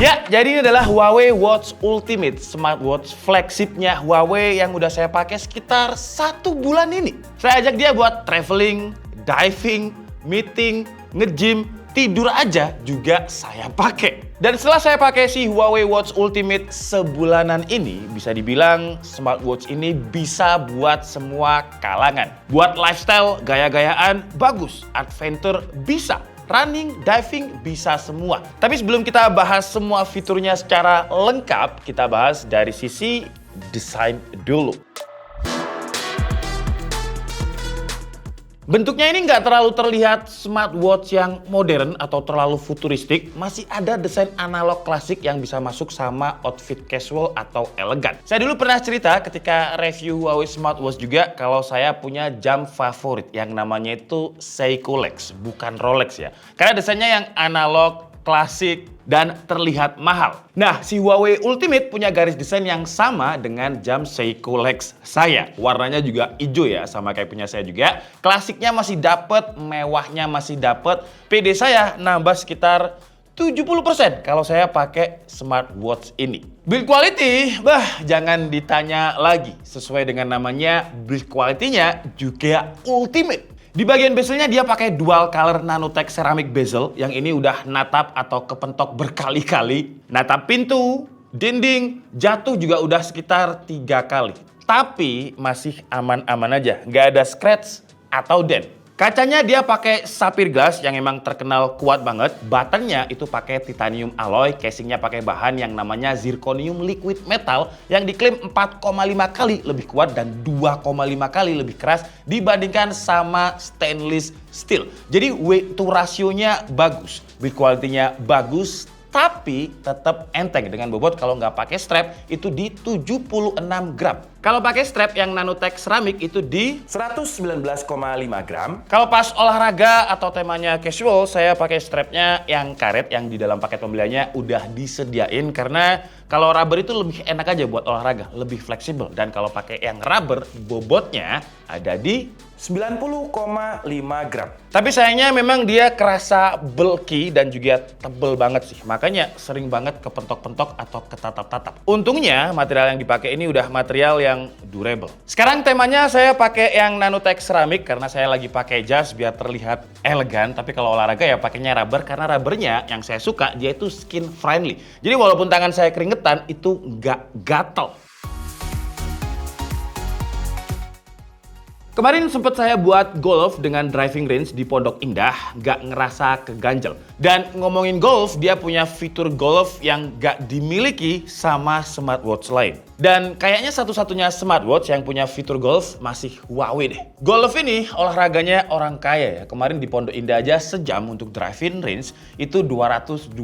Ya, jadi ini adalah Huawei Watch Ultimate, smartwatch flagshipnya Huawei yang udah saya pakai sekitar 1 bulan ini. Saya ajak dia buat traveling, diving, meeting, nge-gym, tidur aja juga saya pakai. Dan setelah saya pakai si Huawei Watch Ultimate sebulanan ini, bisa dibilang smartwatch ini bisa buat semua kalangan. Buat lifestyle, gaya-gayaan, bagus. Adventure, bisa. Running, diving, bisa semua. Tapi sebelum kita bahas semua fiturnya secara lengkap, kita bahas dari sisi desain dulu. Bentuknya ini nggak terlalu terlihat smartwatch yang modern atau terlalu futuristik. Masih ada desain analog klasik yang bisa masuk sama outfit casual atau elegan. Saya dulu pernah cerita ketika review Huawei smartwatch juga kalau saya punya jam favorit yang namanya itu Seiko Lex, bukan Rolex ya. Karena desainnya yang analog, klasik, dan terlihat mahal. Nah, si Huawei Ultimate punya garis desain yang sama dengan jam Seiko Lex saya. Warnanya juga hijau ya, sama kayak punya saya juga. Klasiknya masih dapet, mewahnya masih dapet. PD saya nambah sekitar 70% kalau saya pakai smartwatch ini. Build quality, jangan ditanya lagi. Sesuai dengan namanya, build quality-nya juga ultimate. Di bagian bezelnya dia pakai dual color nanotech ceramic bezel yang ini udah natap atau kepentok berkali-kali. Natap pintu, dinding, jatuh juga udah sekitar 3 kali. Tapi masih aman-aman aja, nggak ada scratch atau dent. Kacanya dia pakai sapphire glass yang emang terkenal kuat banget. Buttonnya itu pakai titanium alloy, casingnya pakai bahan yang namanya zirconium liquid metal yang diklaim 4,5 kali lebih kuat dan 2,5 kali lebih keras dibandingkan sama stainless steel. Jadi weight to ratio-nya bagus, build quality-nya bagus, tapi tetap enteng dengan bobot kalau nggak pakai strap itu di 76 gram. Kalau pakai strap yang nanotech ceramic itu di 119,5 gram. Kalau pas olahraga atau temanya casual, saya pakai strapnya yang karet yang di dalam paket pembeliannya udah disediain karena kalau rubber itu lebih enak aja buat olahraga, lebih fleksibel. Dan kalau pakai yang rubber, bobotnya ada di 90,5 gram. tapi sayangnya memang dia kerasa bulky dan juga tebel banget sih. Makanya sering banget kepentok-pentok atau ketatap-tatap. Untungnya material yang dipakai ini udah material yang durable. Sekarang temanya saya pakai yang nanotech ceramic karena saya lagi pakai jas biar terlihat elegan. Tapi kalau olahraga ya pakainya rubber karena rubbernya yang saya suka dia itu skin friendly. Jadi walaupun tangan saya keringetan itu nggak gatel. Kemarin sempat saya buat golf dengan driving range di Pondok Indah, nggak ngerasa keganjel. Dan ngomongin golf, dia punya fitur golf yang nggak dimiliki sama smartwatch lain. Dan kayaknya satu-satunya smartwatch yang punya fitur golf masih Huawei deh. Golf ini olahraganya orang kaya ya. Kemarin di Pondok Indah aja sejam untuk driving range itu 225.000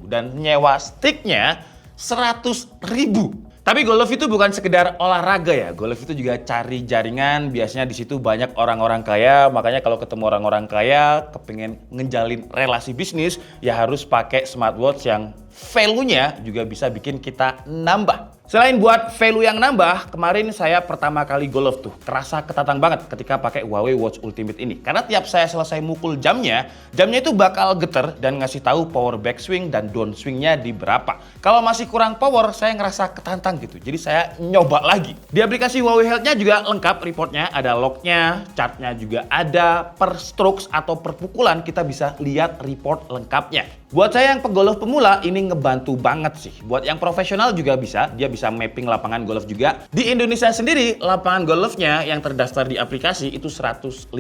dan nyewa sticknya 100.000. Tapi golf itu bukan sekedar olahraga ya. Golf itu juga cari jaringan. Biasanya di situ banyak orang-orang kaya. Makanya kalau ketemu orang-orang kaya, kepengen ngejalin relasi bisnis, ya harus pakai smartwatch yang value-nya juga bisa bikin kita nambah. Selain buat value yang nambah, kemarin saya pertama kali golf tuh kerasa ketatang banget ketika pakai Huawei Watch Ultimate ini. Karena tiap saya selesai mukul jamnya itu bakal geter dan ngasih tahu power backswing dan downswingnya di berapa. Kalau masih kurang power, saya ngerasa ketantang gitu. Jadi saya nyoba lagi. Di aplikasi Huawei Health-nya juga lengkap reportnya, ada lognya, chartnya juga ada, per strokes atau per pukulan kita bisa lihat report lengkapnya. Buat saya yang pegolf pemula ini ngebantu banget sih. Buat yang profesional juga bisa, dia bisa mapping lapangan golf juga. Di Indonesia sendiri, lapangan golfnya yang terdaftar di aplikasi itu 157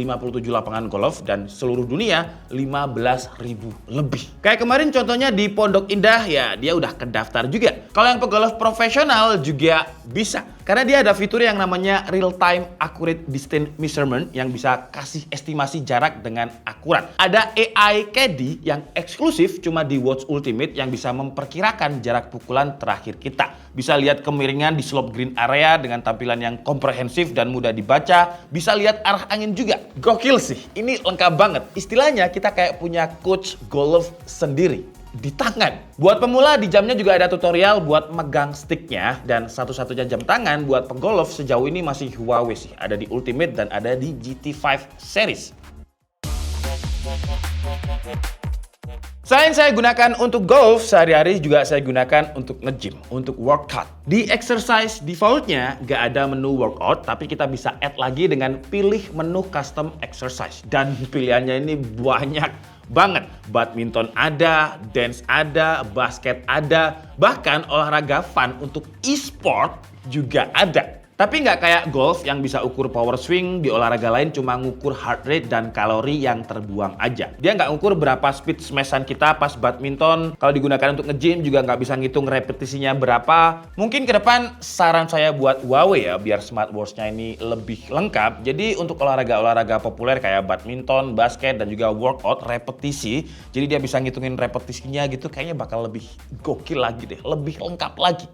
lapangan golf dan seluruh dunia 15.000 lebih. Kayak kemarin contohnya di Pondok Indah ya, dia udah kedaftar juga. Kalau yang pegolf profesional juga bisa. Karena dia ada fitur yang namanya real time accurate distance measurement yang bisa kasih estimasi jarak dengan akurat. Ada AI Caddy yang eksklusif cuma di Watch Ultimate yang bisa memperkirakan jarak pukulan terakhir kita. Bisa lihat kemiringan di slope green area dengan tampilan yang komprehensif dan mudah dibaca. Bisa lihat arah angin juga. Gokil sih, ini lengkap banget. Istilahnya kita kayak punya coach golf sendiri di tangan. Buat pemula di jamnya juga ada tutorial buat megang sticknya dan satu-satunya jam tangan buat pegolf sejauh ini masih Huawei sih. Ada di Ultimate dan ada di GT5 series. Selain saya gunakan untuk golf, sehari-hari juga saya gunakan untuk nge-gym, untuk workout. Di exercise defaultnya nggak ada menu workout, tapi kita bisa add lagi dengan pilih menu custom exercise. Dan pilihannya ini banyak banget. Badminton ada, dance ada, basket ada, bahkan olahraga fun untuk e-sport juga ada. Tapi nggak kayak golf yang bisa ukur power swing, di olahraga lain cuma ngukur heart rate dan kalori yang terbuang aja. Dia nggak ngukur berapa speed smashan kita pas badminton. Kalau digunakan untuk nge-gym juga nggak bisa ngitung repetisinya berapa. Mungkin ke depan saran saya buat Huawei ya, biar smartwatch-nya ini lebih lengkap. Jadi untuk olahraga-olahraga populer kayak badminton, basket, dan juga workout repetisi, jadi dia bisa ngitungin repetisinya gitu, kayaknya bakal lebih gokil lagi deh, lebih lengkap lagi.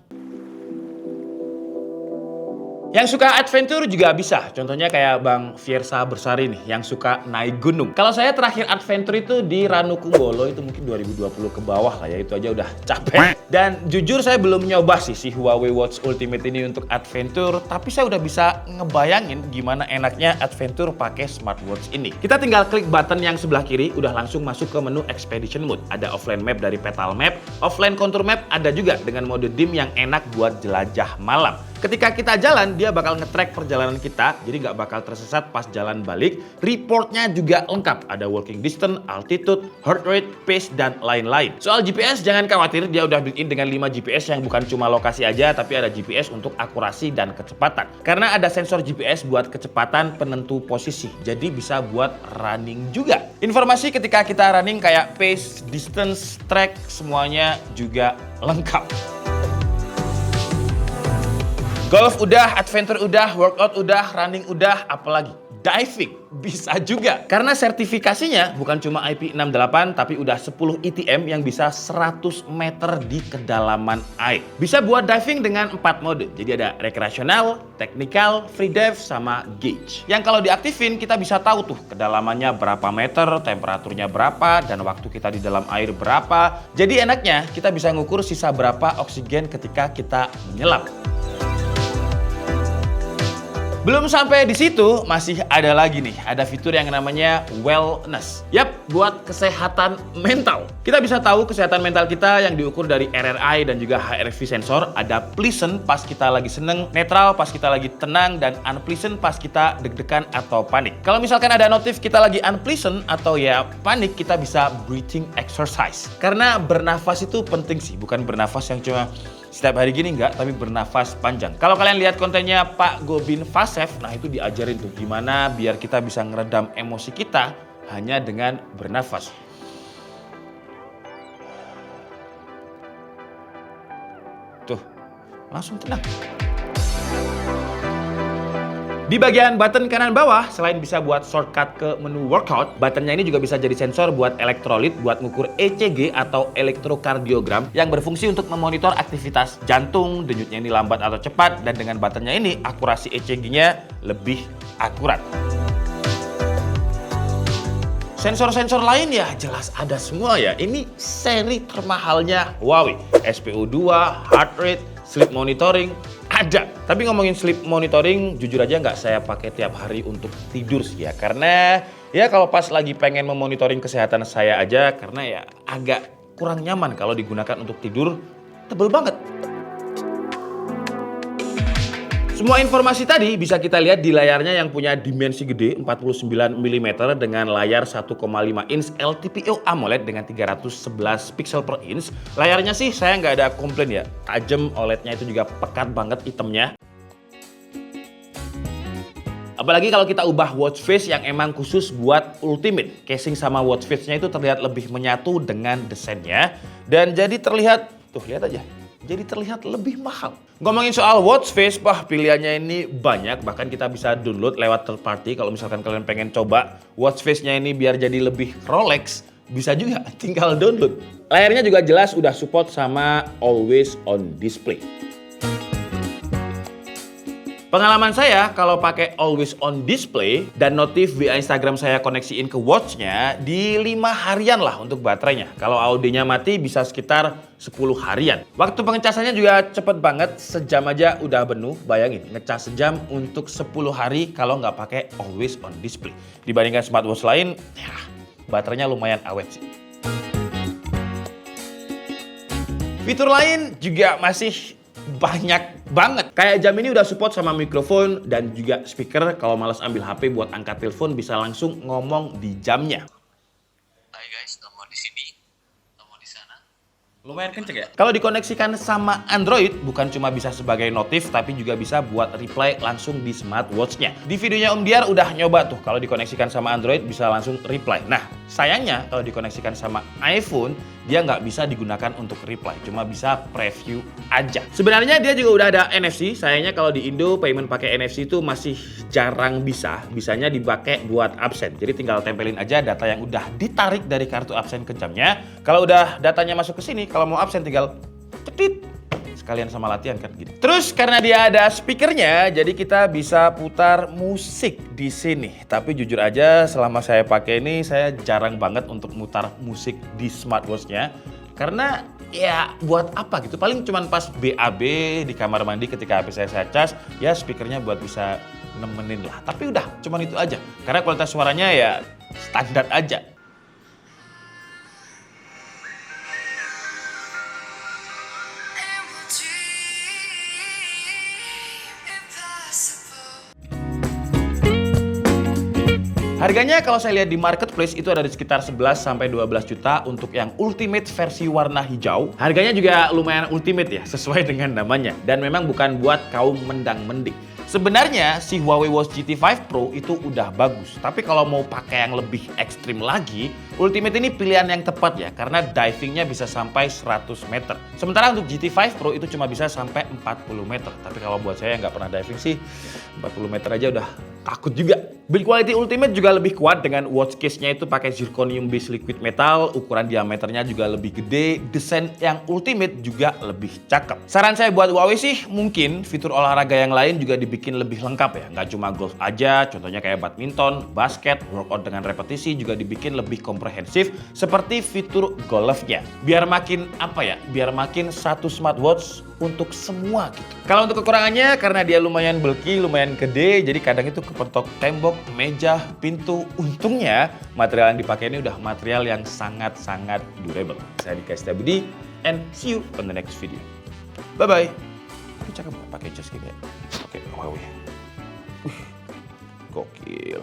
Yang suka adventure juga bisa, contohnya kayak Bang Fiersa Bersari nih, yang suka naik gunung. Kalau saya terakhir adventure itu di Ranukumbolo, itu mungkin 2020 ke bawah lah ya, itu aja udah capek. Dan jujur saya belum nyoba sih si Huawei Watch Ultimate ini untuk adventure, tapi saya udah bisa ngebayangin gimana enaknya adventure pakai smartwatch ini. Kita tinggal klik button yang sebelah kiri, udah langsung masuk ke menu Expedition Mode. Ada offline map dari Petal Map, offline contour map ada juga dengan mode dim yang enak buat jelajah malam. Ketika kita jalan, dia bakal nge-track perjalanan kita, jadi nggak bakal tersesat pas jalan balik. Reportnya juga lengkap, ada walking distance, altitude, heart rate, pace, dan lain-lain. Soal GPS, jangan khawatir, dia udah built-in dengan 5 GPS yang bukan cuma lokasi aja, tapi ada GPS untuk akurasi dan kecepatan. Karena ada sensor GPS buat kecepatan penentu posisi, jadi bisa buat running juga. Informasi ketika kita running kayak pace, distance, track, semuanya juga lengkap. Golf udah, adventure udah, workout udah, running udah, apalagi diving bisa juga. Karena sertifikasinya bukan cuma IP68 tapi udah 10 ITM yang bisa 100 meter di kedalaman air. Bisa buat diving dengan 4 mode. Jadi ada rekreasional, technical, free dive, sama gauge. Yang kalau diaktifin kita bisa tahu tuh kedalamannya berapa meter, temperaturnya berapa, dan waktu kita di dalam air berapa. Jadi enaknya kita bisa ngukur sisa berapa oksigen ketika kita menyelam. Belum sampai di situ, masih ada lagi nih. Ada fitur yang namanya wellness. Yap, buat kesehatan mental. Kita bisa tahu kesehatan mental kita yang diukur dari RRI dan juga HRV sensor. Ada pleasant pas kita lagi seneng, netral pas kita lagi tenang, dan unpleasant pas kita deg-degan atau panik. Kalau misalkan ada notif kita lagi unpleasant atau ya panik, kita bisa breathing exercise. Karena bernafas itu penting sih, bukan bernafas yang cuma setiap hari gini enggak, tapi bernafas panjang. Kalau kalian lihat kontennya Pak Gobin Fasef, nah itu diajarin tuh gimana biar kita bisa ngeredam emosi kita hanya dengan bernafas. Tuh, langsung tenang. Di bagian button kanan bawah, selain bisa buat shortcut ke menu workout, buttonnya ini juga bisa jadi sensor buat elektrolit, buat ngukur ECG atau elektrokardiogram yang berfungsi untuk memonitor aktivitas jantung, denyutnya ini lambat atau cepat, dan dengan buttonnya ini akurasi ECG-nya lebih akurat. Sensor-sensor lain ya jelas ada semua ya. Ini seri termahalnya Huawei. SPO2, heart rate, sleep monitoring, ada. Tapi ngomongin sleep monitoring, jujur aja nggak saya pakai tiap hari untuk tidur sih ya. Karena ya kalau pas lagi pengen memonitoring kesehatan saya aja, karena ya agak kurang nyaman kalau digunakan untuk tidur, tebel banget. Semua informasi tadi bisa kita lihat di layarnya yang punya dimensi gede 49 mm dengan layar 1,5 inch LTPO AMOLED dengan 311 pixel per inch. Layarnya sih saya nggak ada komplain ya, tajam, OLED-nya itu juga pekat banget hitamnya. Apalagi kalau kita ubah watch face yang emang khusus buat Ultimate. Casing sama watch face-nya itu terlihat lebih menyatu dengan desainnya. Dan jadi terlihat, tuh lihat aja, jadi terlihat lebih mahal. Ngomongin soal watch face, pilihannya ini banyak. Bahkan kita bisa download lewat third party. Kalau misalkan kalian pengen coba watch face-nya ini biar jadi lebih Rolex, bisa juga, tinggal download. Layarnya juga jelas udah support sama always on display. Pengalaman saya kalau pakai always on display dan notif via Instagram saya koneksiin ke watch-nya, di 5 harian lah untuk baterainya. Kalau audinya mati bisa sekitar 10 harian. Waktu pengecasannya juga cepet banget, sejam aja udah penuh. Bayangin, ngecas sejam untuk 10 hari kalau nggak pakai always on display. Dibandingkan smartwatch lain, ya baterainya lumayan awet sih. Fitur lain juga masih banyak banget. Kayak jam ini udah support sama mikrofon dan juga speaker. Kalau males ambil HP buat angkat telepon bisa langsung ngomong di jamnya. Hai guys, nomor di sini, nomor di sana. Lumayan kenceng ya? Kalau dikoneksikan sama Android, bukan cuma bisa sebagai notif, tapi juga bisa buat reply langsung di smartwatch-nya. Di videonya Om Diar udah nyoba tuh, kalau dikoneksikan sama Android bisa langsung reply. Nah, sayangnya kalau dikoneksikan sama iPhone, dia nggak bisa digunakan untuk reply, cuma bisa preview aja. Sebenarnya dia juga udah ada NFC, sayangnya kalau di Indo payment pakai NFC itu masih jarang bisa. Bisanya dipakai buat absen, jadi tinggal tempelin aja data yang udah ditarik dari kartu absen ke jamnya. Kalau udah datanya masuk ke sini, kalau mau absen tinggal cetit. Sekalian sama latihan kan gitu. Terus karena dia ada speakernya, jadi kita bisa putar musik di sini. Tapi jujur aja selama saya pakai ini saya jarang banget untuk mutar musik di smartwatch-nya. Karena ya buat apa gitu, paling cuman pas BAB di kamar mandi ketika HP saya cas, ya speakernya buat bisa nemenin lah. Tapi udah, cuman itu aja. Karena kualitas suaranya ya standar aja. Harganya kalau saya lihat di marketplace itu ada di sekitar 11 sampai 12 juta untuk yang ultimate versi warna hijau. Harganya juga lumayan ultimate ya, sesuai dengan namanya. Dan memang bukan buat kaum mendang-mending. Sebenarnya si Huawei Watch GT 5 Pro itu udah bagus. Tapi kalau mau pakai yang lebih ekstrim lagi, Ultimate ini pilihan yang tepat ya, karena divingnya bisa sampai 100 meter. Sementara untuk GT 5 Pro itu cuma bisa sampai 40 meter. Tapi kalau buat saya yang nggak pernah diving sih, 40 meter aja udah takut juga. Build quality Ultimate juga lebih kuat dengan watch case-nya itu pakai zirconium base liquid metal, ukuran diameternya juga lebih gede, desain yang Ultimate juga lebih cakep. Saran saya buat Huawei sih, mungkin fitur olahraga yang lain juga dibikin lebih lengkap ya. Nggak cuma golf aja, contohnya kayak badminton, basket, workout dengan repetisi juga dibikin lebih komprehensif seperti fitur golfnya. Biar makin biar makin satu smartwatch untuk semua gitu. Kalau untuk kekurangannya, karena dia lumayan bulky, lumayan gede, jadi kadang itu kepentok tembok, meja, pintu. Untungnya material yang dipakai ini udah material yang sangat-sangat durable. Saya Dika Setiabudi, and see you on the next video. Bye-bye. Ini cakep pakai jas gini ya. Oke, Huawei. Gokil.